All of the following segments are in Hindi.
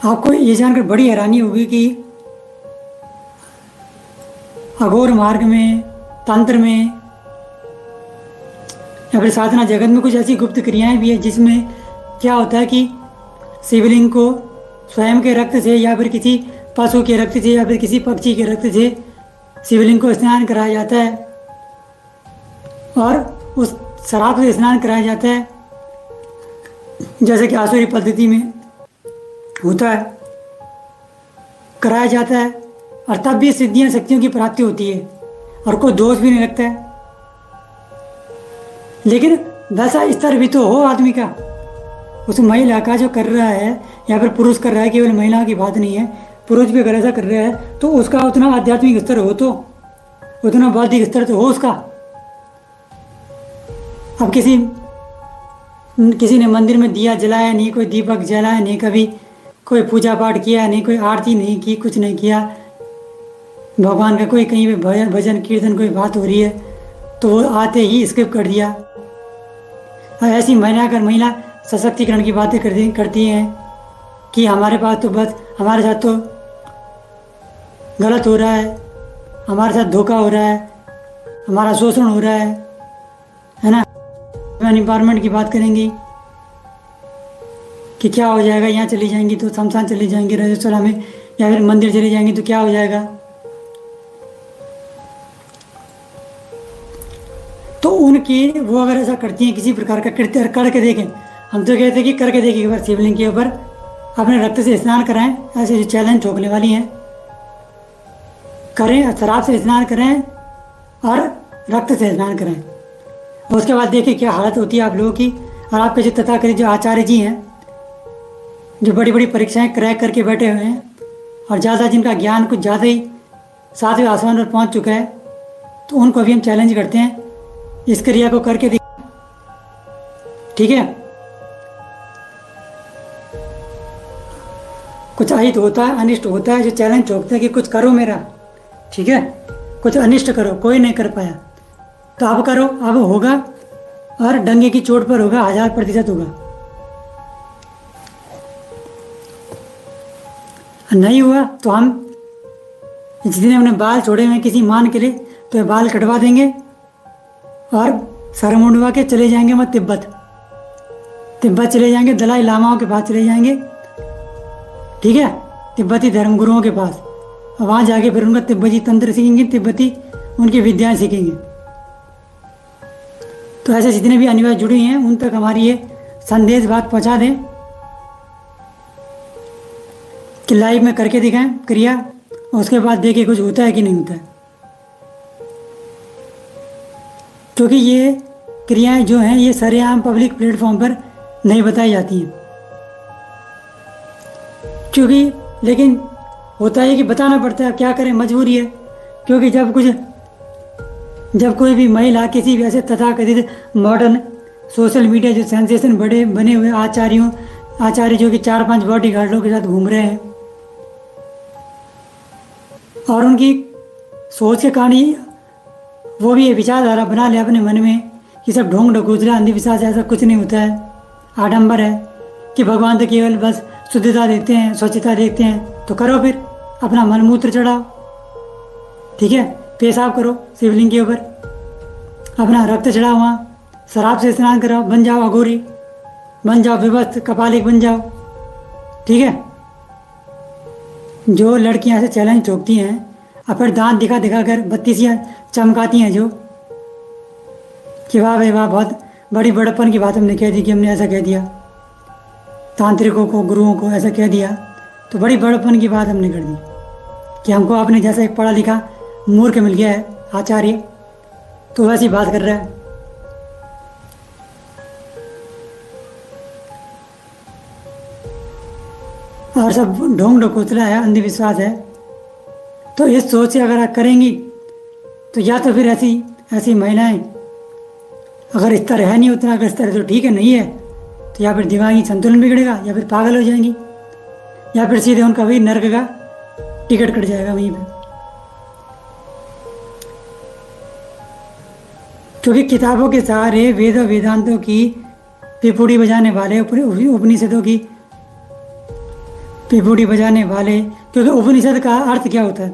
आपको ये जानकर बड़ी हैरानी होगी कि अघोर मार्ग में, तंत्र में या फिर साधना जगत में कुछ ऐसी गुप्त क्रियाएं भी है जिसमें क्या होता है कि शिवलिंग को स्वयं के रक्त से या फिर किसी पशु के रक्त से या फिर किसी पक्षी के रक्त से शिवलिंग को स्नान कराया जाता है और उस शराब से स्नान कराया जाता है, जैसे कि आसुरी पद्धति में होता है, कराया जाता है। और तब भी सिद्धियां शक्तियों की प्राप्ति होती है और कोई दोष भी नहीं लगता है। लेकिन वैसा स्तर भी तो हो आदमी का, उस महिला का जो कर रहा है या फिर पुरुष कर रहा है, केवल महिला की बात नहीं है, पुरुष भी अगर ऐसा कर रहा है तो उसका उतना आध्यात्मिक स्तर हो, तो उतना बौद्धिक स्तर तो हो उसका। अब किसी ने मंदिर में दिया जलाया नहीं, कोई दीपक जलाया नहीं, कभी कोई पूजा पाठ किया नहीं, कोई आरती नहीं की, कुछ नहीं किया, भगवान का कोई कहीं पे भजन कीर्तन कोई बात हो रही है तो वो आते ही स्किप कर दिया। और ऐसी महिला सशक्तिकरण की बातें करती हैं कि हमारे पास तो बस हमारे साथ तो गलत हो रहा है, हमारे साथ धोखा हो रहा है, हमारा शोषण हो रहा है ना। एम्पावरमेंट की बात करेंगी कि क्या हो जाएगा, यहाँ चली जाएंगी तो शमशान चली जाएंगी रजस्वला में, या फिर मंदिर चली जाएंगी तो क्या हो जाएगा। तो उनकी वो अगर ऐसा करती हैं, किसी प्रकार का कृत्य करके देखें, हम तो कहते हैं कि करके देखें एक बार शिवलिंग के ऊपर अपने रक्त से स्नान कराएं। ऐसे जो चैलेंज ठोकने वाली हैं करें, शराब से स्नान करें और रक्त से स्नान करें, और उसके बाद देखिए क्या हालत होती है आप लोगों की। और आपके जो तथाकथित जो आचार्य जी हैं, जो बड़ी बड़ी परीक्षाएं क्रैक करके बैठे हुए हैं और ज़्यादा जिनका ज्ञान कुछ ज़्यादा ही 7वें आसमान पर पहुंच चुका है, तो उनको भी हम चैलेंज करते हैं इस क्रिया को करके देख, ठीक है। कुछ अहित होता है, अनिष्ट होता है, जो चैलेंज ठोकते हैं कि कुछ करो मेरा, ठीक है, कुछ अनिष्ट करो, कोई नहीं कर पाया तो अब करो, अब होगा, और डंगे की चोट पर होगा, 1000% होगा। नहीं हुआ तो हम जिसने अपने बाल छोड़े हुए किसी मान के लिए तो बाल कटवा देंगे और सर मुंडवा के चले जाएंगे मैं तिब्बत चले जाएंगे, दलाई लामाओं के पास चले जाएंगे, ठीक है, तिब्बती धर्मगुरुओं के पास। और वहाँ जाके फिर उनका तिब्बती तंत्र सीखेंगे, तिब्बती उनकी विद्याएं सीखेंगे। तो ऐसे जितने भी अनिवार्य जुड़ी हैं उन तक हमारी ये संदेश बात पहुँचा दें कि लाइव में करके दिखाएं क्रिया, और उसके बाद देखिए कुछ होता है कि नहीं होता है। क्योंकि ये क्रियाएं जो हैं ये सरेआम पब्लिक प्लेटफॉर्म पर नहीं बताई जाती हैं, क्योंकि लेकिन होता है कि बताना पड़ता है, क्या करें, मजबूरी है। क्योंकि जब कोई भी महिला किसी भी ऐसे तथाकथित मॉडर्न सोशल मीडिया जो सेंसेशन बने हुए आचार्य जो कि 4-5 बॉडी गार्डों के साथ घूम रहे हैं और उनकी सोच के कारण ही वो भी ये विचारधारा बना ले अपने मन में कि सब ढोंग ढकोसला अंधविश्वास, ऐसा कुछ नहीं होता है, आडंबर है कि भगवान तो केवल बस शुद्धता देखते हैं, स्वच्छता देखते हैं। तो करो फिर, अपना मन मूत्र चढ़ाओ, ठीक है, पेशाब करो शिवलिंग के ऊपर, अपना रक्त चढ़ाओ, वहाँ शराब से स्नान कराओ, बन जाओ अघोरी, बन जाओ विभस्त, कपालिक बन जाओ, ठीक है। जो लड़कियां ऐसे चैलेंज ठोकती हैं और फिर दांत दिखा कर बत्तीसियाँ चमकाती हैं जो कि वाह भाई वाह, बहुत बड़ी बड़प्पन की बात हमने कह दी कि हमने ऐसा कह दिया, तांत्रिकों को, गुरुओं को ऐसा कह दिया, तो बड़ी बड़प्पन की बात हमने कर दी कि हमको आपने जैसा एक पढ़ा लिखा मूर्ख मिल गया है आचार्य, तो वैसी बात कर रहा है। और सब ढोंग ढकोसला है, अंधविश्वास है। तो इस सोच से अगर आप करेंगी तो या तो फिर ऐसी महिलाएं, अगर स्तर है नहीं उतना, अगर स्तर तो ठीक है, नहीं है तो या फिर दिमागी संतुलन बिगड़ेगा, या फिर पागल हो जाएंगी, या फिर सीधे उनका वही नर्क का टिकट कट जाएगा वहीं पे। क्योंकि किताबों के सहारे वेदांतों की पिपुड़ी बजाने वाले, उपनिषदों की पिपुड़ी बजाने वाले, क्योंकि उपनिषद का अर्थ क्या होता है?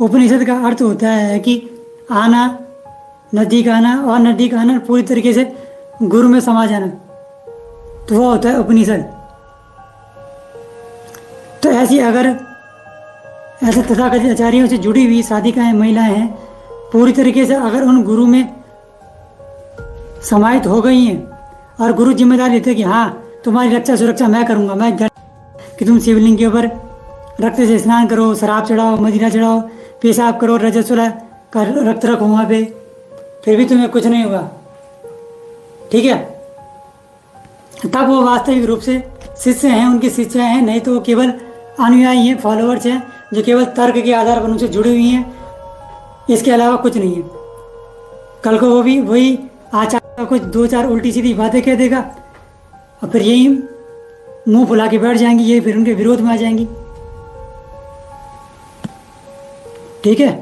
उपनिषद का अर्थ होता है कि आना, नज़दीक आना, और नज़दीक आना पूरी तरीके से गुरु में समा जाना, तो वह होता है उपनिषद। तो ऐसी अगर ऐसे तथाकथित आचार्यों से जुड़ी हुई साधिकाएं, महिलाएं हैं, पूरी तरीके से अगर उन गुरु में समाहित हो गई हैं और गुरु जिम्मेदारी लेते हैं कि हाँ तुम्हारी रक्षा सुरक्षा मैं करूँगा, मैं कि तुम शिवलिंग के ऊपर रक्त से स्नान करो, शराब चढ़ाओ, मदिरा चढ़ाओ, पेशाब करो, रजस्वला का रक्त रखो वहाँ पे, फिर भी तुम्हें कुछ नहीं होगा, ठीक है, तब वो वास्तविक रूप से शिष्य हैं, उनके शिष्य हैं। नहीं तो वो केवल अनुयायी हैं, फॉलोअर्स हैं, जो केवल तर्क के आधार पर उनसे जुड़ी हुई हैं, इसके अलावा कुछ नहीं है। कल को वो भी वही आचार्य कुछ 2-4 उल्टी सीधी बातें कह देगा और फिर यही मुंह फुला के बैठ जाएंगी, यही फिर उनके विरोध में आ जाएंगी, ठीक है।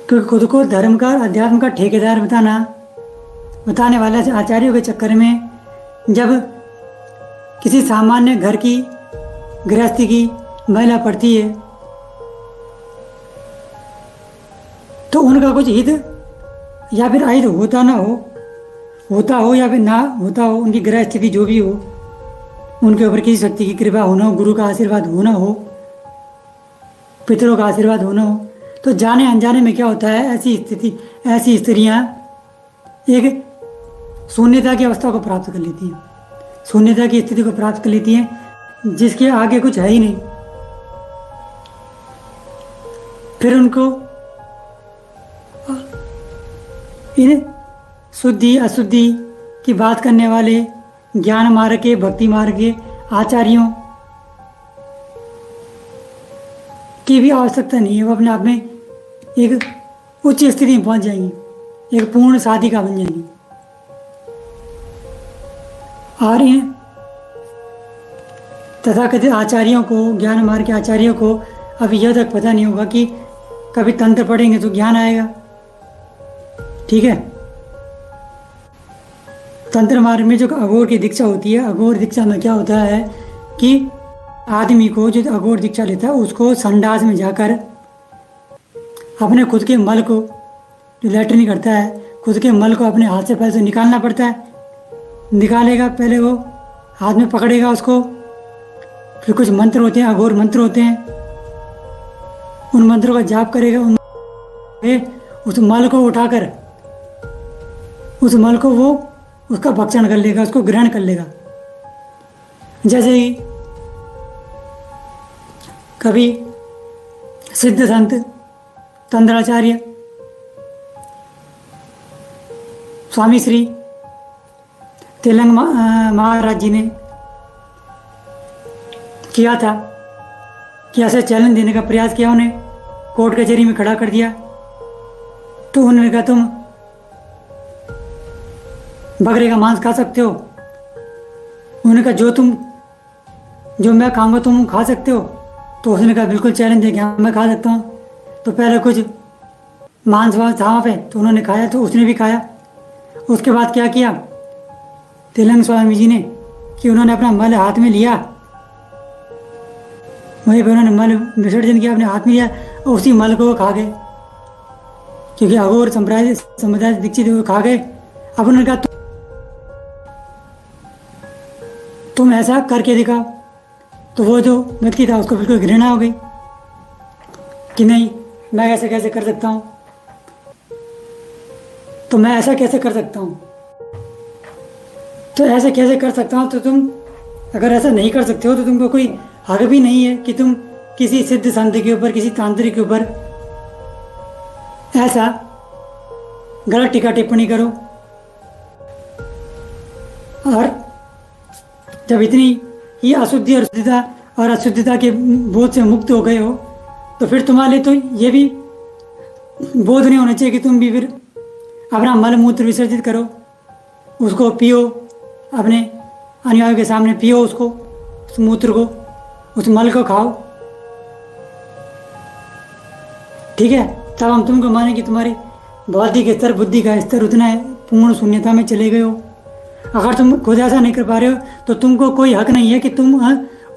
क्योंकि खुद को धर्म का, अध्यात्म का ठेकेदार बताने वाले आचार्यों के चक्कर में जब किसी सामान्य घर की गृहस्थी की महिला पड़ती है तो उनका कुछ हित या फिर अहित होता हो या फिर ना होता हो, उनकी ग्रह स्थिति जो भी हो, उनके ऊपर किसी शक्ति की कृपा होना हो, गुरु का आशीर्वाद होना हो, पितरों का आशीर्वाद होना हो, तो जाने अनजाने में क्या होता है, ऐसी स्त्रियां एक शून्यता की अवस्था को प्राप्त कर लेती हैं, शून्यता की स्थिति को प्राप्त कर लेती हैं जिसके आगे कुछ है ही नहीं। फिर उनको इन शुद्धि अशुद्धि की बात करने वाले ज्ञान मार्ग के, भक्ति मार्ग के आचार्यों की भी आवश्यकता नहीं है। वो अपने आप में एक उच्च स्थिति में पहुंच जाएंगी, एक पूर्ण साधिका बन जाएंगी। और इन तथाकथित आचार्यों को, ज्ञान मार्ग के आचार्यों को अभी यह तक पता नहीं होगा कि कभी तंत्र पढ़ेंगे तो ज्ञान आएगा, ठीक है। तंत्र मार्ग में जो अघोर की दीक्षा होती है, अघोर दीक्षा में क्या होता है कि आदमी को, जो अघोर दीक्षा लेता है, उसको संडास में जाकर अपने खुद के मल को, जो लैट्रिन करता है, खुद के मल को अपने हाथ से पहले से निकालना पड़ता है। निकालेगा, पहले वो हाथ में पकड़ेगा उसको, फिर कुछ मंत्र होते हैं, अघोर मंत्र होते हैं, उन मंत्रों का जाप करेगा, उस मल को उठाकर, उस मल को वो उसका भक्षण कर लेगा, उसको ग्रहण कर लेगा। जैसे ही कभी सिद्ध संत तंत्राचार्य स्वामी श्री तेलंग महाराज जी ने किया था कि ऐसे चैलेंज देने का प्रयास किया, उन्हें कोर्ट कचहरी में खड़ा कर दिया। तो उन्होंने कहा तुम बकरे का मांस खा सकते हो? उन्होंने कहा जो मैं खाऊंगा तुम खा सकते हो? तो उसने कहा बिल्कुल चैलेंज दे, हाँ मैं खा सकता हूँ। तो पहले कुछ मांस वांस था वहाँ पे, तो उन्होंने खाया, तो उसने भी खाया। उसके बाद क्या किया तेलंग स्वामी जी ने कि उन्होंने अपना मल हाथ में लिया, वहीं पर उन्होंने मल विसर्जन किया, अपने हाथ में लिया और उसी मल को वो खा गए, क्योंकि अघोर समुदाय से दीक्षित वो खा गए। अब उन्होंने कहा तुम ऐसा करके दिखाओ। तो वो जो व्यक्ति था उसको बिल्कुल घृणा हो गई कि नहीं, मैं ऐसे कैसे कर सकता हूँ, तो मैं ऐसा कैसे कर सकता हूँ, तो ऐसे कैसे कर सकता हूँ। तो तुम अगर ऐसा नहीं कर सकते हो तो तुमको कोई हक भी नहीं है कि तुम किसी सिद्ध संत के ऊपर, किसी तांत्रिक के ऊपर ऐसा गलत टीका टिप्पणी करो। और जब इतनी ही अशुद्धि और अशुद्धता के बोध से मुक्त हो गए हो तो फिर तुम्हारे लिए तो ये भी बोध नहीं होना चाहिए कि तुम भी फिर अपना मल मूत्र विसर्जित करो, उसको पियो, अपने अनुयायियों के सामने पियो उसको, उस मूत्र को, उस मल को खाओ, ठीक है। तब हम तुमको माने कि तुम्हारी बौद्धिक स्तर, बुद्धि का स्तर उतना है, पूर्ण शून्यता में चले गए हो। अगर तुम खुद ऐसा नहीं कर पा रहे हो तो तुमको कोई हक नहीं है कि तुम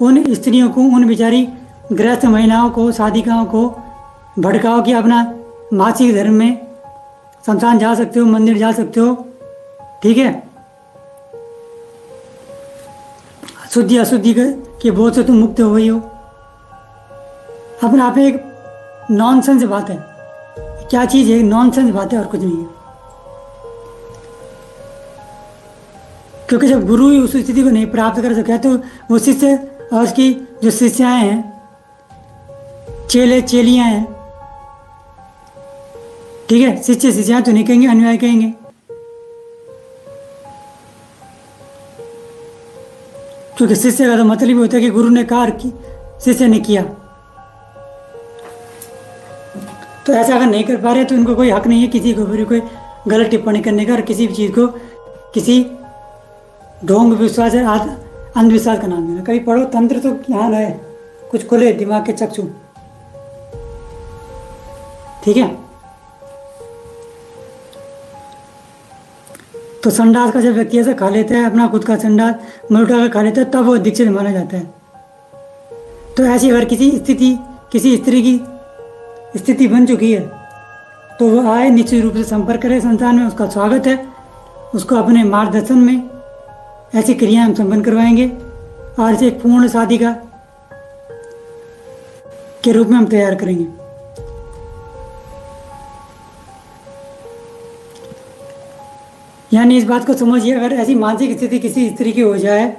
उन स्त्रियों को, उन बेचारी गृहस्थ महिलाओं को, साधिकाओं को भड़काओ कि अपना मासिक धर्म में शमशान जा सकते हो, मंदिर जा सकते हो। ठीक है, शुद्धि अशुद्धि के बोझ से तुम मुक्त हो गई हो। अपने आप में एक नॉनसेंस बात है। क्या चीज़ है? नॉनसेंस बात है और कुछ नहीं है। क्योंकि जब गुरु ही उस स्थिति को नहीं प्राप्त कर सके तो वो शिष्य और उसकी जो शिष्याएं हैं, चेले चेलियां हैं, ठीक है, शिष्य शिष्याएं तो नहीं कहेंगे, अनुयायी कहेंगे। क्योंकि शिष्य का तो मतलब ही होता है कि गुरु ने कहा कि शिष्य ने किया। तो ऐसा अगर नहीं कर पा रहे तो उनको कोई हक नहीं है किसी के ऊपर कोई गलत टिप्पणी करने का और किसी भी चीज़ को किसी ढोंग विश्वास या अंधविश्वास का नाम देना। कभी पढ़ो तंत्र तो ज्ञान है, कुछ खुले दिमाग के चक्षु। ठीक है, तो संडास का जब व्यक्ति ऐसा खा लेता है, अपना खुद का संडास मलुटा कर खा लेता है, तब वो दीक्षित माना जाता है। तो ऐसी अगर किसी स्त्री की स्थिति बन चुकी है तो वो आए, निश्चित रूप से संपर्क करे संस्थान में, उसका स्वागत है। उसको अपने मार्गदर्शन में ऐसी क्रियाएं हम संपन्न करवाएंगे और इसे एक पूर्ण साधिका के रूप में हम तैयार करेंगे। यानी इस बात को समझिए, अगर ऐसी मानसिक स्थिति किसी स्त्री की हो जाए,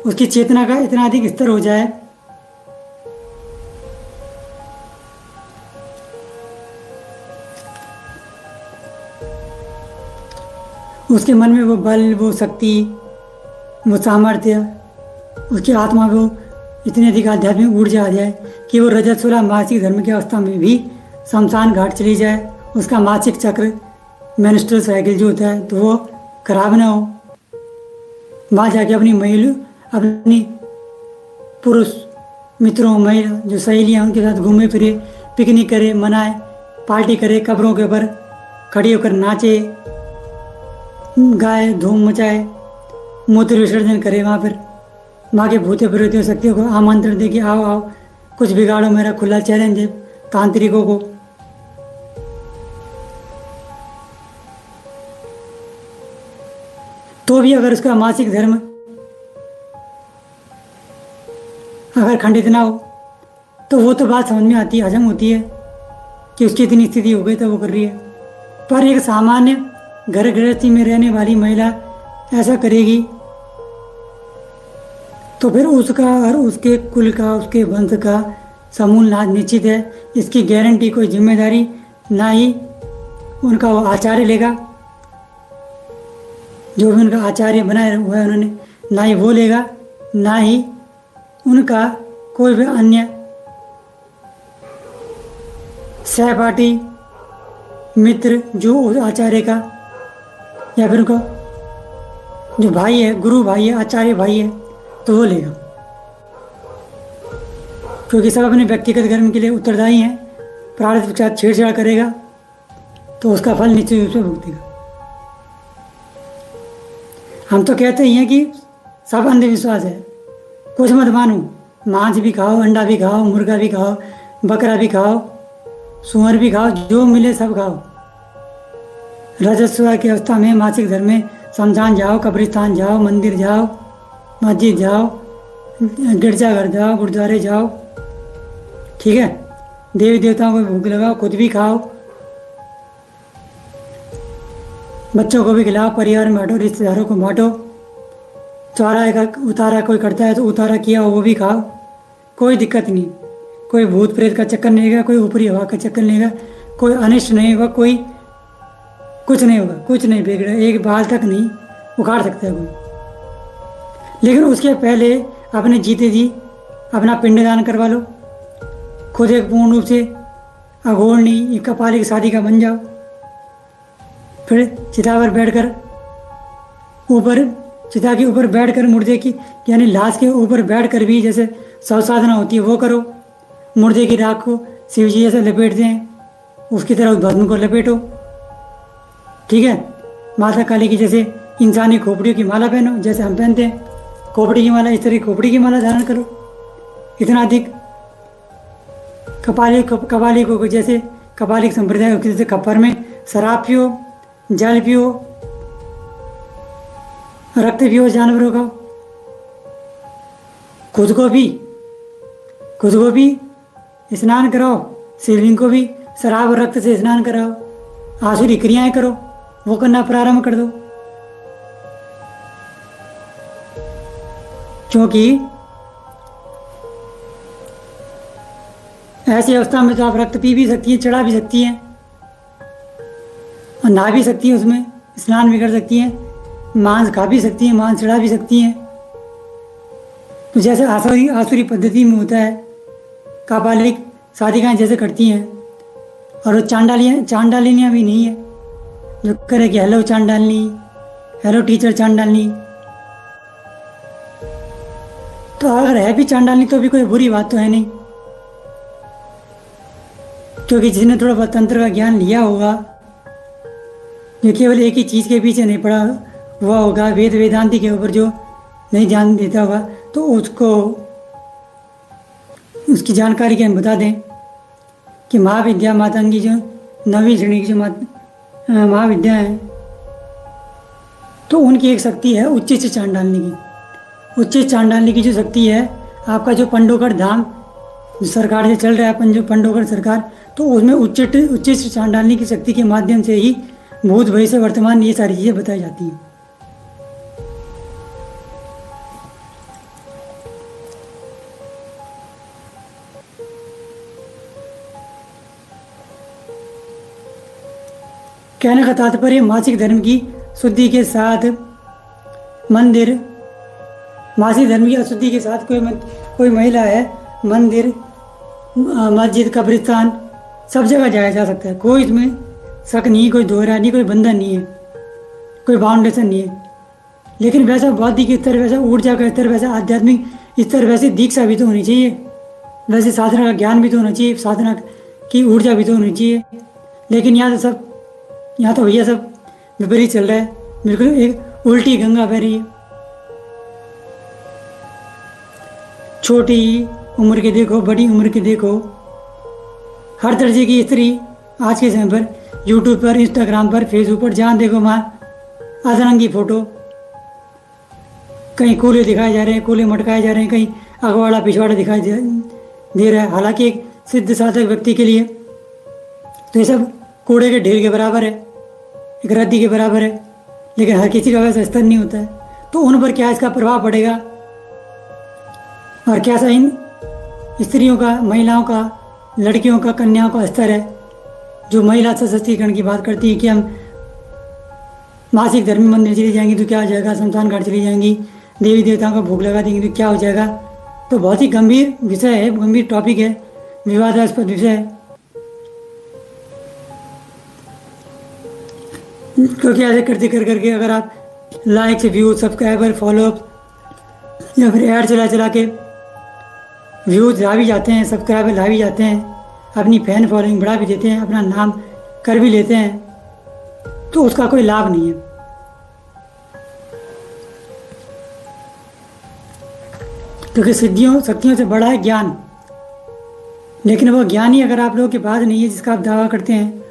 उसकी चेतना का इतना अधिक स्तर हो जाए उसके मन में वो बल, वो शक्ति, वो सामर्थ्य, उसकी आत्मा में वो इतनी अधिक आध्यात्मिक ऊर्जा आ जाए कि वो रजस्वला मासिक धर्म की अवस्था में भी शमशान घाट चली जाए, उसका मासिक चक्र मेंस्ट्रुअल साइकिल जो होता है तो वो खराब ना हो, वहाँ जाके अपनी पुरुष मित्रों, महिला जो सहेलियाँ उनके साथ घूमे फिरे, पिकनिक करे, मनाए, पार्टी करे, कब्रों के ऊपर खड़ी होकर नाचे, गाए, धूम मचाए, मूत्र विसर्जन करे, वहाँ पर माँ के भूते प्रेतों शक्तियों को आमंत्रण दे कि आओ आओ कुछ बिगाड़ो, मेरा खुला चैलेंज है तांत्रिकों को। तो भी अगर उसका मासिक धर्म अगर खंडित ना हो तो वो तो बात समझ में आती है, हजम होती है कि उसकी इतनी स्थिति हो गई तो वो कर रही है। पर एक सामान्य घर गृहस्थी में रहने वाली महिला ऐसा करेगी तो फिर उसका और उसके कुल का, उसके वंश का समूल नाश निश्चित है। इसकी गारंटी कोई जिम्मेदारी ना ही उनका वो आचार्य लेगा, जो भी उनका आचार्य बनाए हुआ है उन्होंने, ना ही वो लेगा, ना ही उनका कोई भी अन्य सहपाठी मित्र जो उस आचार्य का या फिर उनका जो भाई है, गुरु भाई है, आचार्य भाई है, तो वो लेगा। क्योंकि सब अपने व्यक्तिगत कर्म के लिए उत्तरदायी हैं। प्रारब्ध के साथ छेड़छाड़ करेगा तो उसका फल निश्चित रूप से भुगतेगा। हम तो कहते ही हैं कि सब अंधविश्वास है, कुछ मत मानो, मांस भी खाओ, अंडा भी खाओ, मुर्गा भी खाओ, बकरा भी खाओ, सुअर भी खाओ, जो मिले सब खाओ। रजस्व की अवस्था में मासिक धर्म में शमशान जाओ, कब्रिस्तान जाओ, मंदिर जाओ, मस्जिद जाओ, गिरजाघर जाओ, गुरुद्वारे जाओ, ठीक है, देवी देवताओं को भूख लगाओ, खुद भी खाओ, बच्चों को भी खिलाओ, परिवार में बांटो, रिश्तेदारों को बांटो, चौराहे का उतारा कोई करता है तो उतारा किया हो वो भी खाओ, कोई दिक्कत नहीं। कोई भूत प्रेत का चक्कर नहीं लेगा, कोई ऊपरी हवा का चक्कर नहीं लेगा, कोई अनिष्ट नहीं होगा, कोई कुछ नहीं होगा, कुछ नहीं बिगड़ा, एक बाल तक नहीं उखाड़ सकता है कोई। लेकिन उसके पहले अपने जीते जी अपना पिंडदान करवा लो, खुद एक पूर्ण रूप से अघोरणी एक कपाली की शादी का बन जाओ। फिर चिता पर बैठकर चिता के ऊपर बैठकर मुर्दे की यानी लाश के ऊपर बैठकर भी जैसे शव साधना होती है वो करो। मुर्दे की राख को शिव जी जैसे लपेटते हैं उसकी तरह उस भस्म को लपेटो, ठीक है। माता काली की जैसे इंसानी खोपड़ियों की माला पहनो, जैसे हम पहनते हैं खोपड़ी की माला, इस तरह की खोपड़ी की माला धारण करो। इतना अधिक कपाली को जैसे कपालिक संप्रदाय जैसे खप्पर में शराब पियो, जल पियो, रक्त पियो जानवरों का, खुद को भी स्नान कराओ, शिवलिंग को भी शराब और रक्त से स्नान कराओ, आसुरी क्रियाएं करो, वो करना प्रारंभ कर दो। क्योंकि ऐसी अवस्था में तो आप रक्त पी भी सकती हैं, चढ़ा भी सकती हैं और नहा भी सकती हैं, उसमें स्नान भी कर सकती हैं, मांस खा भी सकती हैं, मांस चढ़ा भी सकती हैं। तो जैसे आसुरी पद्धति में होता है, कापालिक साधिकाएँ जैसे करती हैं, और वो चांडालिनियाँ भी नहीं है जो करे कि हेलो चांडालनी, हेलो टीचर चांडालनी। तो अगर है भी चांडालनी तो भी कोई बुरी बात तो है नहीं, क्योंकि जिसने थोड़ा बहुत तंत्र का ज्ञान लिया होगा, जो केवल एक ही चीज़ के पीछे नहीं पड़ा हुआ होगा, वेदांति के ऊपर जो नहीं ध्यान देता होगा, तो उसको उसकी जानकारी के हम बता दें कि महाविद्या मातंगी जो 9वीं श्रेणी की जो महाविद्या है, तो उनकी एक शक्ति है उच्चिष्ट चांडालनी की। उच्चिष्ट चांडालनी की जो शक्ति है, आपका जो पंडोकर धाम सरकार से चल रहा है, जो पंडोकर सरकार, तो उसमें उच्चिष्ट चांडालनी की शक्ति के माध्यम से ही भूत भविष्य वर्तमान ये सारी चीज़ें बताई जाती हैं। कहने का तात्पर्य मासिक धर्म की शुद्धि के साथ मासिक धर्म की अशुद्धि के साथ कोई महिला है, मंदिर, मस्जिद, कब्रिस्तान सब जगह जाया जा सकता है। कोई इसमें शक नहीं, कोई दोहरा नहीं, कोई बंधन नहीं है, कोई बाउंडेशन नहीं है। लेकिन वैसा बौद्धिक स्तर, वैसा ऊर्जा का स्तर, वैसा आध्यात्मिक स्तर, वैसे दीक्षा भी तो होनी चाहिए, वैसे साधना का ज्ञान भी तो होना चाहिए, साधना की ऊर्जा भी तो होनी चाहिए। लेकिन यहाँ तो भैया सब विपरीत चल रहा है, बिल्कुल एक उल्टी गंगा बह रही है। छोटी उम्र के देखो, बड़ी उम्र के देखो, हर दर्जे की स्त्री आज के समय पर यूट्यूब पर, इंस्टाग्राम पर, फेसबुक पर जहाँ देखो वहाँ अधरंगी फोटो, कहीं कूले दिखाए जा रहे हैं, कूले मटकाए जा रहे हैं, कहीं अगवाड़ा पिछवाड़ा दिखाई दे रहा है। हालांकि एक सिद्ध साधक व्यक्ति के लिए तो ये सब कूड़े के ढेर के बराबर है, एक रद्दी के बराबर है, लेकिन हर किसी का वैसा स्तर नहीं होता है। तो उन पर क्या इसका प्रभाव पड़ेगा और कैसा इन स्त्रियों का, महिलाओं का, लड़कियों का, कन्याओं का स्तर है, जो महिला सशक्तिकरण की बात करती है कि हम मासिक धर्मी मंदिर चली जाएंगी तो क्या हो जाएगा, शमशान घाट चली जाएंगी, देवी देवताओं का भोग लगा देंगी तो क्या हो जाएगा। तो बहुत ही गंभीर विषय है, गंभीर टॉपिक है, विवादास्पद विषय है। क्योंकि ऐसे करते करके अगर आप लाइक्स, व्यूज, सब्सक्राइबर, फॉलोअप या फिर ऐड चला के व्यूज ला भी जाते हैं, सब्सक्राइबर ला भी जाते हैं, अपनी फैन फॉलोइंग बढ़ा भी देते हैं, अपना नाम कर भी लेते हैं, तो उसका कोई लाभ नहीं है। क्योंकि शक्तियों से बड़ा है ज्ञान, लेकिन वो ज्ञान ही अगर आप लोगों के पास नहीं है जिसका आप दावा करते हैं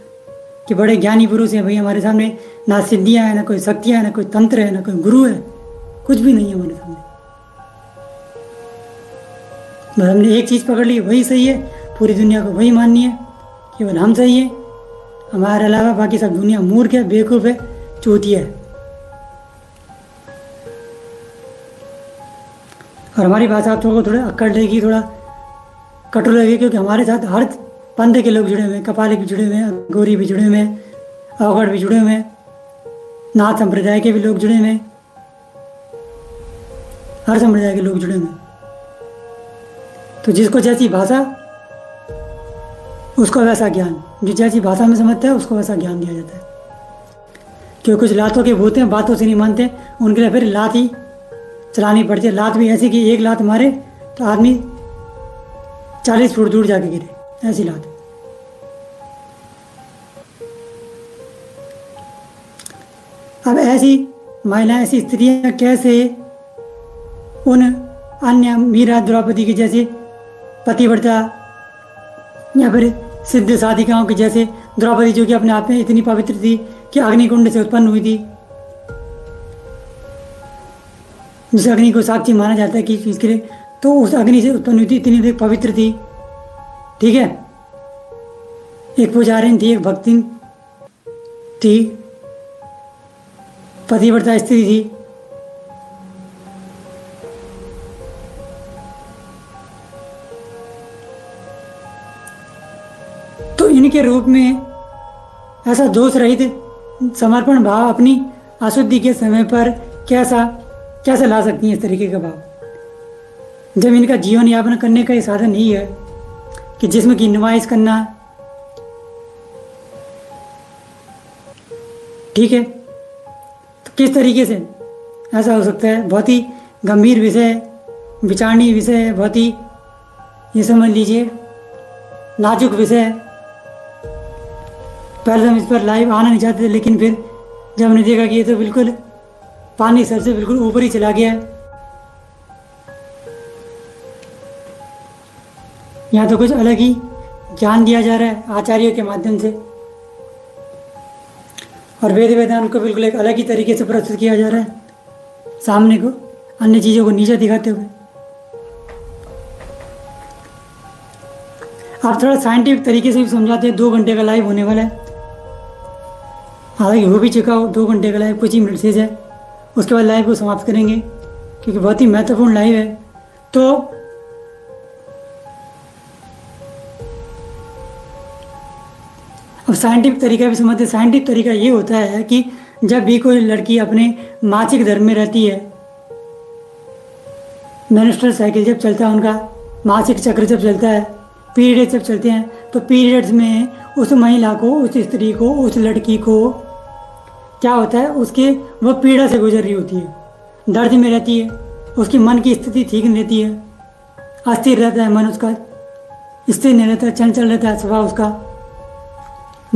कि बड़े ज्ञानी पुरुष हैं, भाई हमारे सामने ना सिद्धियाँ हैं, ना कोई शक्तियाँ हैं, ना कोई तंत्र है, ना कोई गुरु है, कुछ भी नहीं है हमारे सामने। बस हमने एक चीज़ पकड़ ली, वही सही है, पूरी दुनिया को वही माननी है, केवल हम सही है, हमारे अलावा बाकी सब दुनिया मूर्ख है, बेवकूफ़ है, चूतिया है। और हमारी भाषा आप लोगों को थोड़ा अक्कड़ लगेगी, थोड़ा कटु लगेगी, क्योंकि हमारे साथ हर पंथ के लोग जुड़े हुए हैं, कपाली भी जुड़े हुए हैं, गौरी भी जुड़े हुए हैं, अवगढ़ भी जुड़े हुए हैं, नाथ संप्रदाय के भी लोग जुड़े हुए हैं, हर संप्रदाय के लोग जुड़े हुए हैं। तो जिसको जैसी भाषा उसको वैसा ज्ञान, जो जैसी भाषा में समझता है उसको वैसा ज्ञान दिया जाता है। क्योंकि कुछ लातों के भूत हैं, बातों से नहीं मानते, उनके लिए फिर लात ही चलानी पड़ती है। लात भी ऐसी कि एक लात मारे तो आदमी 40 फुट दूर जाके गिरे, ऐसी लात। अब ऐसी महिलाएं, ऐसी स्त्रियां कैसे उन अन्य मीरा, द्रौपदी के जैसे पतिव्रता या फिर सिद्ध साधिकाओं के जैसे द्रौपदी, जो कि अपने आप में इतनी पवित्र थी कि अग्निकुंड से उत्पन्न हुई थी, जिस अग्नि को साक्षी माना जाता है कि इसके लिए, तो उस अग्नि से उत्पन्न हुई थी, इतनी अधिक पवित्र थी। ठीक है, एक पुजारिन थी, एक भक्तिन थी, पतिव्रता स्त्री थी। तो इनके रूप में ऐसा दोष रहित समर्पण भाव अपनी अशुद्धि के समय पर कैसा ला सकती हैं इस तरीके का भाव, जब इनका जीवन यापन करने का ये साधन नहीं है कि जिस्म की नुमाइश करना। ठीक है, तो किस तरीके से ऐसा हो सकता है? बहुत ही गंभीर विषय, विचारणीय विषय है, बहुत ही, ये समझ लीजिए, नाजुक विषय है। पहले हम इस पर लाइव आना नहीं चाहते थे, लेकिन फिर जब हमने देखा कि ये तो बिल्कुल पानी सर से बिल्कुल ऊपर ही चला गया है, यहाँ तो कुछ अलग ही ज्ञान दिया जा रहा है आचार्यों के माध्यम से, और वेद वेदांत को बिल्कुल एक अलग ही तरीके से प्रस्तुत किया जा रहा है सामने को, अन्य चीज़ों को नीचे दिखाते हुए। आप थोड़ा साइंटिफिक तरीके से भी समझाते हैं। 2 घंटे का लाइव होने वाला है, हालांकि हो भी चुका हो 2 घंटे का लाइव, कुछ ही मिनट शेष है, उसके बाद लाइव को समाप्त करेंगे क्योंकि बहुत ही महत्वपूर्ण लाइव है। तो अब साइंटिफिक तरीका भी समझते हैं। साइंटिफिक तरीका ये होता है कि जब भी कोई लड़की अपने मासिक धर्म में रहती है, मेंस्ट्रुअल साइकिल जब चलता है, उनका मासिक चक्र जब चलता है, पीरियड्स जब चलते हैं, तो पीरियड्स में उस महिला को, उस स्त्री को, उस लड़की को क्या होता है, उसके वो पीड़ा से गुजर रही होती है, दर्द में रहती है, उसकी मन की स्थिति ठीक नहीं रहती है, अस्थिर रहता है मन उसका, स्थिर नहीं रहता, चंचल रहता है स्वभाव उसका,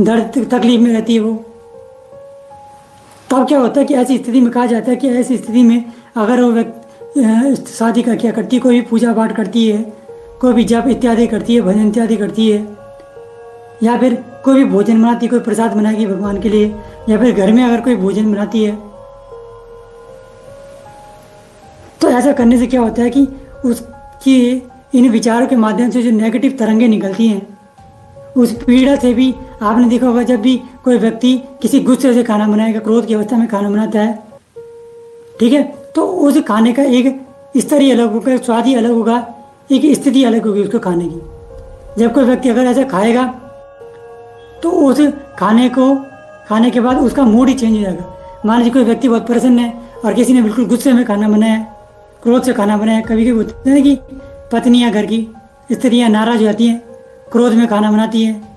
दर्द तकलीफ में रहती है वो। तब क्या होता है कि ऐसी स्थिति में कहा जाता है कि ऐसी स्थिति में अगर वो व्यक्ति शादी का क्या करती है, कोई भी पूजा पाठ करती है, कोई भी जप इत्यादि करती है, भजन इत्यादि करती है, या फिर कोई भी भोजन बनाती है, कोई प्रसाद बनाएगी भगवान के लिए, या फिर घर में अगर कोई भोजन बनाती है, तो ऐसा करने से क्या होता है कि उसकी इन विचारों के माध्यम से जो नेगेटिव तरंगें निकलती हैं, उस पीड़ा से भी आपने देखा होगा, जब भी कोई व्यक्ति किसी गुस्से से खाना बनाएगा, क्रोध की अवस्था में खाना बनाता है, ठीक है, तो उस खाने का एक स्तर ही अलग होगा, स्वाद ही अलग होगा, एक स्थिति अलग होगी उसको खाने की। जब कोई व्यक्ति अगर ऐसा खाएगा तो उस खाने के बाद उसका मूड ही चेंज हो जाएगा। मान लीजिए कोई व्यक्ति बहुत प्रसन्न है और किसी ने बिल्कुल गुस्से में खाना बनाया है, क्रोध से खाना बनाया है। कभी कभी होता है कि पत्नियां, घर की स्त्रियां नाराज हो जाती हैं, क्रोध में खाना बनाती हैं,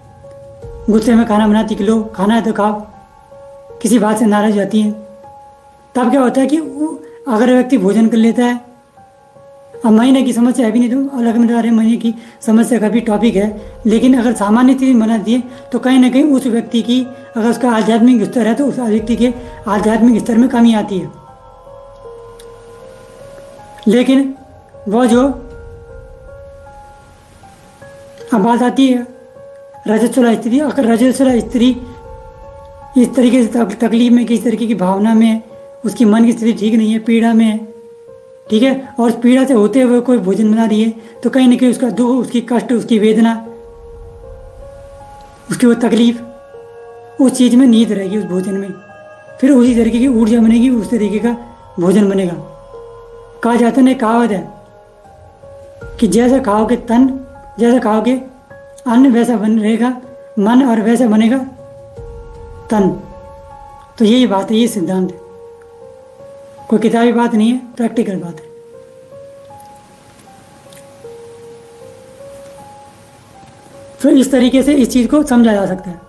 गुस्से में खाना बनाती कि लो खाना है तो खाओ, किसी बात से नाराज हो जाती हैं। तब क्या होता है कि अगर व्यक्ति भोजन कर लेता है, अब महीने की समस्या है भी नहीं, तो अलग में 12 महीने की समस्या का भी टॉपिक है, लेकिन अगर सामान्य स्थिति बना दिए तो कहीं ना कहीं उस व्यक्ति की, अगर उसका आध्यात्मिक स्तर है तो उस व्यक्ति के आध्यात्मिक स्तर में कमी आती है। लेकिन वो जो अब बात आती है रजस्वला स्त्री, अगर रजस्वला स्त्री इस तरीके से तकलीफ में, किस तरीके की भावना में, उसकी मन की स्थिति ठीक नहीं है, पीड़ा में है, ठीक है, और उस पीड़ा से होते हुए कोई भोजन बना रही है, तो कहीं ना कहीं उसका दुख, उसकी कष्ट, उसकी वेदना, उसकी वो तकलीफ उस चीज़ में निहित रहेगी, उस भोजन में। फिर उसी तरीके की ऊर्जा बनेगी, उस तरीके का भोजन बनेगा। कहा जाता है, कहावत है कि जैसा खाओगे तन, जैसा खाओगे अन्न, वैसा बन रहेगा मन, और वैसा बनेगा तन। तो यही बात है, ये सिद्धांत है, कोई किताबी बात नहीं है, प्रैक्टिकल बात है। तो इस तरीके से इस चीज़ को समझा जा सकता है।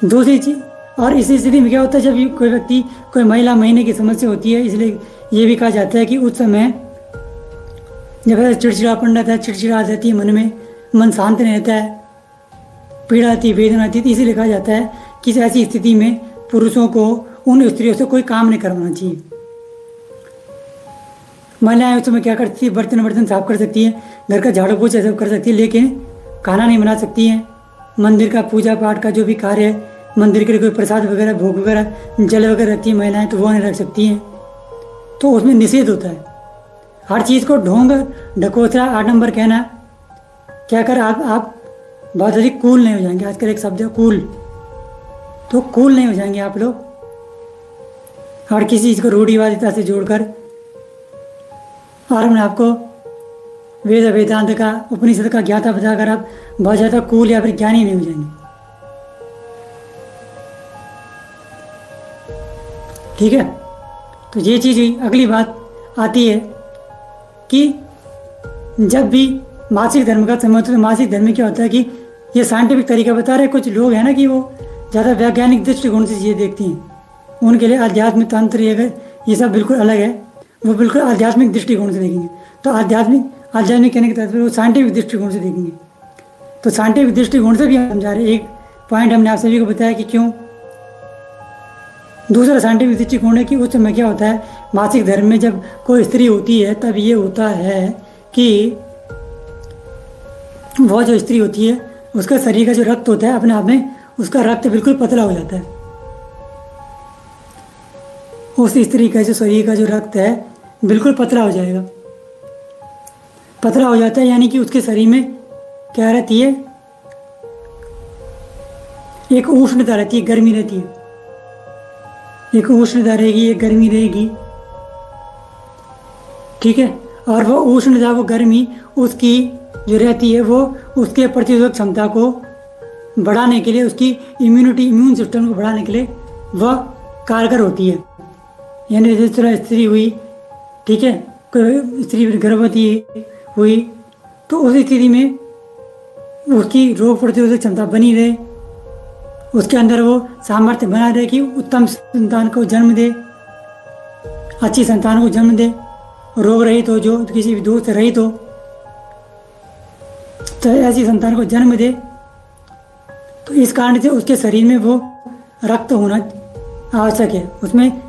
दूसरी चीज, और इसी स्थिति में क्या होता है, जब कोई व्यक्ति, कोई महिला महीने की समस्या होती है, इसलिए ये भी कहा जाता है कि उस समय जब ऐसा चिड़चिड़ापन रहता है, चिड़चिड़ा आ जाती है मन में, मन शांत नहीं रहता है, पीड़ा आती है, वेदना आती है, इसीलिए कहा जाता है कि ऐसी स्थिति में पुरुषों को उन स्त्रियों से कोई काम नहीं करवाना चाहिए। महिलाएं उस समय क्या करती है, बर्तन साफ कर सकती हैं, घर का झाड़ू पोछा सब कर सकती है, लेकिन खाना नहीं बना सकती हैं। मंदिर का पूजा पाठ का जो भी कार्य है, मंदिर के लिए कोई प्रसाद वगैरह, भोग वगैरह, जल वगैरह रखती हैं महिलाएं, तो वो नहीं रख सकती हैं। तो उसमें निषेध होता है। हर चीज़ को ढोंग ढकोसला 8 नंबर कहना, क्या कर आप बहुत अधिक कूल नहीं हो जाएंगे। आजकल एक शब्द है कूल, तो कूल नहीं हो जाएंगे आप लोग। हर किसी चीज़ को रूढ़िवादिता से जोड़कर और अपने आपको वेद वेदांत का, उपनिषद का ज्ञाता बताकर आप बहुत ज़्यादा कूल या फिर ज्ञानी नहीं हो जाएंगे। ठीक है, तो ये चीज़ हुई। अगली बात आती है कि जब भी मासिक धर्म का समय होता है, तो मासिक धर्म में क्या होता है कि ये साइंटिफिक तरीका बता रहे, कुछ लोग हैं ना कि वो ज़्यादा वैज्ञानिक दृष्टिकोण से चीज़ें देखती हैं, उनके लिए आध्यात्मिक तंत्र ये सब बिल्कुल अलग है, वो बिल्कुल आध्यात्मिक दृष्टिकोण से देखेंगे। तो आध्यात्मिक कहने के तात्पर्य वो साइंटिफिक दृष्टिकोण से देखेंगे। तो साइंटिफिक दृष्टिकोण से भी हम समझा रहे हैं। एक पॉइंट हमने आप सभी को बताया कि क्यों। दूसरा साइंटिफिक दृष्टिकोण है कि उस समय क्या होता है, मासिक धर्म में जब कोई स्त्री होती है तब ये होता है कि वो जो स्त्री होती है उसका शरीर का जो रक्त होता है अपने आप में उसका रक्त बिल्कुल पतला हो जाता है। उस स्त्री का जो शरीर का जो रक्त है बिल्कुल पतला हो जाएगा। पतला हो जाता है यानी कि उसके शरीर में क्या रहती है, एक उष्णता रहती है, गर्मी रहती है। एक उष्णता रहेगी, एक गर्मी रहेगी। ठीक है, और वो उष्णता, वो गर्मी उसकी जो रहती है वो उसके प्रतिरोधक क्षमता को बढ़ाने के लिए, उसकी इम्यून सिस्टम को बढ़ाने के लिए वह कारगर होती है। यानी जिस तरह स्त्री हुई, ठीक है, कोई स्त्री गर्भवती हुई तो उस स्थिति में उसकी रोग प्रतिरोधक क्षमता बनी रहे, उसके अंदर वो सामर्थ्य बना रहे कि उत्तम संतान को जन्म दे, अच्छी संतान को जन्म दे, रोग रहित हो, जो किसी भी दोष से रहित हो, तो ऐसी संतान को जन्म दे। तो इस कारण से उसके शरीर में वो रक्त होना आवश्यक है, उसमें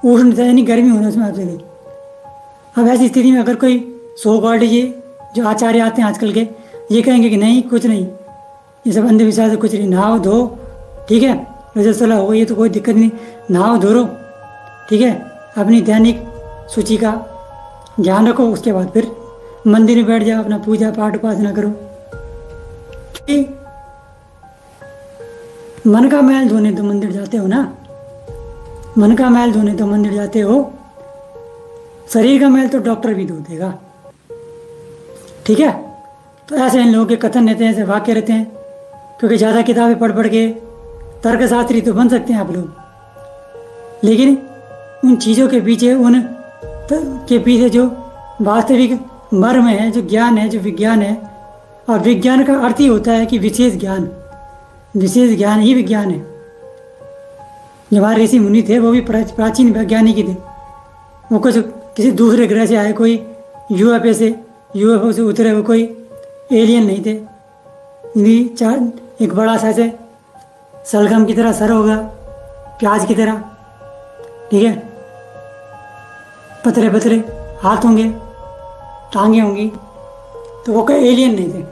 उष्णता यानी गर्मी होना उसमें आवश्यक है। अब ऐसी स्थिति में अगर कोई सो कॉल्ड ये जो आचार्य आते हैं आजकल के, ये कहेंगे कि नहीं कुछ नहीं, ये सब अंधविश्वास है, कुछ नहीं, नहाओ धो, ठीक है, रजस्वला हो ये तो कोई दिक्कत नहीं, नहाओ धो, ठीक है, अपनी दैनिक सूची का ध्यान रखो, उसके बाद फिर मंदिर में बैठ जाओ, अपना पूजा पाठ उपासना करो। ठीक, मन का मैल धोने तो मंदिर जाते हो ना, मन का मैल धोने तो मंदिर जाते हो, शरीर का मैल तो डॉक्टर भी धो देगा। ठीक है, तो ऐसे इन लोगों के कथन रहते हैं, ऐसे वाक्य रहते हैं, क्योंकि ज़्यादा किताबें पढ़ के तर्कशास्त्री तो बन सकते हैं आप लोग, लेकिन उन चीज़ों के पीछे, के पीछे जो वास्तविक मर्म है, जो ज्ञान है, जो विज्ञान है, और विज्ञान का अर्थ ही होता है कि विशेष ज्ञान ही विज्ञान है। जो हमारे ऋषि मुनि थे वो भी प्राचीन वैज्ञानिक ही थे। वो कुछ किसी दूसरे ग्रह से आए, कोई यूएफओ से उतरे, वो कोई एलियन नहीं थे। एक बड़ा सा ऐसे सलगम की तरह सर होगा, प्याज की तरह, ठीक है, पतले पतले हाथ होंगे, टांगे होंगी, तो वो कोई एलियन नहीं थे,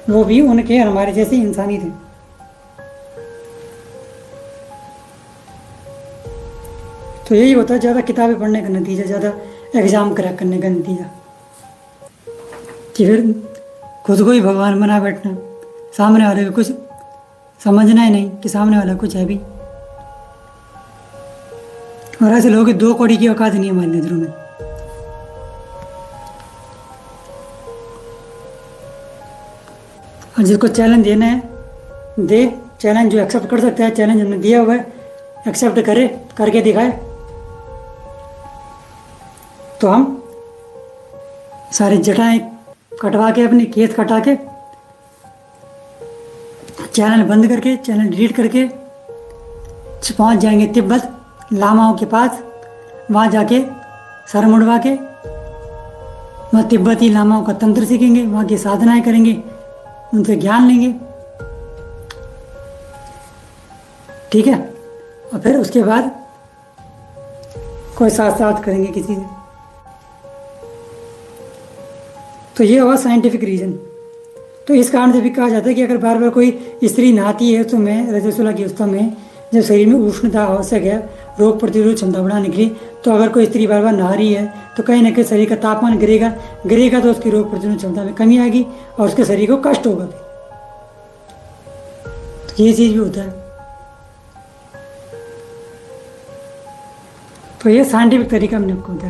वो भी उनके हमारे जैसे इंसानी थे। तो यही होता है ज़्यादा किताबें पढ़ने का नतीजा, ज़्यादा एग्ज़ाम क्रैक करने का नतीजा, कि फिर खुद को ही भगवान बना बैठना, सामने वाले को कुछ समझना ही नहीं कि सामने वाला कुछ है भी। और ऐसे लोगों की 2 कौड़ी की औकात नहीं है हमारी नज़रों में। और जिसको चैलेंज देना है दे, चैलेंज जो एक्सेप्ट कर सकता है, चैलेंज हमने दिया हुआ है, एक्सेप्ट करे, करके दिखाए, तो हम सारे जटाएं कटवा के, अपने केस कटा के, चैनल बंद करके, चैनल डिलीट करके पहुंच जाएंगे तिब्बत लामाओं के पास। वहाँ जाके सर मुड़वा के वहाँ तिब्बती लामाओं का तंत्र सीखेंगे, वहाँ की साधनाएं करेंगे, उनसे ज्ञान लेंगे। ठीक है। और फिर उसके बाद कोई साथ साथ करेंगे किसी से। तो ये हुआ साइंटिफिक रीज़न। तो इस कारण से भी कहा जाता है कि अगर बार बार कोई स्त्री नहाती है तो में रजस्वला की अवस्था में, जब शरीर में उष्णता आवश्यक है रोग प्रतिरोध क्षमता बढ़ाने के लिए, तो अगर कोई स्त्री बार बार नहा रही है तो कहीं ना कहीं शरीर का तापमान गिरेगा तो उसकी रोग प्रतिरोध क्षमता में कमी आएगी और उसके शरीर को कष्ट होगा। तो ये चीज़ भी होता है। तो ये साइंटिफिक तरीका हमने आपको बताया।